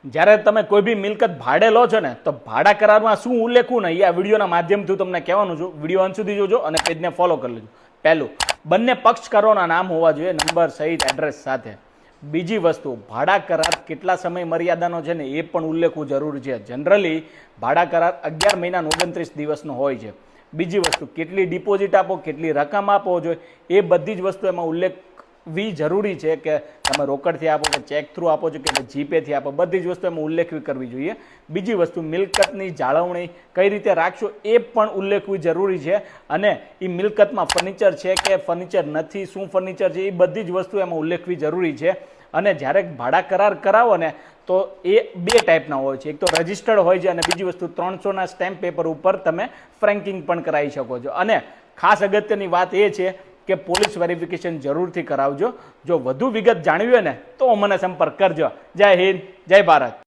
જ્યારે તમે કોઈ બી મિલકત ભાડે લો છો ને તો ભાડા કરારમાં શું ઉલ્લેખવું ને એ આ વિડીયોના માધ્યમથી તમને કહેવાનું છું. વિડીયો અંત સુધી જોજો અને પેજને ફોલો કરી લેજો. પહેલું, બંને પક્ષકારોના નામ હોવા જોઈએ, નંબર સહિત એડ્રેસ સાથે. બીજી વસ્તુ, ભાડા કરાર કેટલા સમય મર્યાદાનો છે ને એ પણ ઉલ્લેખવું જરૂરી છે. જનરલી ભાડા કરાર 11 મહિના 29 દિવસનો હોય છે. બીજી વસ્તુ, કેટલી ડિપોઝિટ આપો, કેટલી રકમ આપવો જોઈએ, એ બધી જ વસ્તુ એમાં ઉલ્લેખવી જરૂરી છે કે તમે રોકડથી આપો કે ચેક થ્રુ આપો છો કે જીપેથી આપો, બધી જ વસ્તુ એમાં ઉલ્લેખવી કરવી જોઈએ. બીજી વસ્તુ, મિલકતની જાળવણી કઈ રીતે રાખશો એ પણ ઉલ્લેખવી જરૂરી છે. અને એ મિલકતમાં ફર્નિચર છે કે ફર્નિચર નથી, શું ફર્નિચર છે, એ બધી જ વસ્તુ એમાં ઉલ્લેખવી જરૂરી છે. અને જ્યારે ભાડા કરાર કરાવો ને તો એ બે ટાઈપના હોય છે. એક તો રજિસ્ટર્ડ હોય છે અને બીજી વસ્તુ 300ના સ્ટેમ્પ પેપર ઉપર તમે ફ્રેન્કિંગ પણ કરાવી શકો છો. અને ખાસ અગત્યની વાત એ છે કે પોલીસ વેરિફિકેશન જરૂરથી કરાવજો. જો વધુ વિગત જાણવી હોય ને તો મને સંપર્ક કરજો. જય હિન્દ, જય ભારત.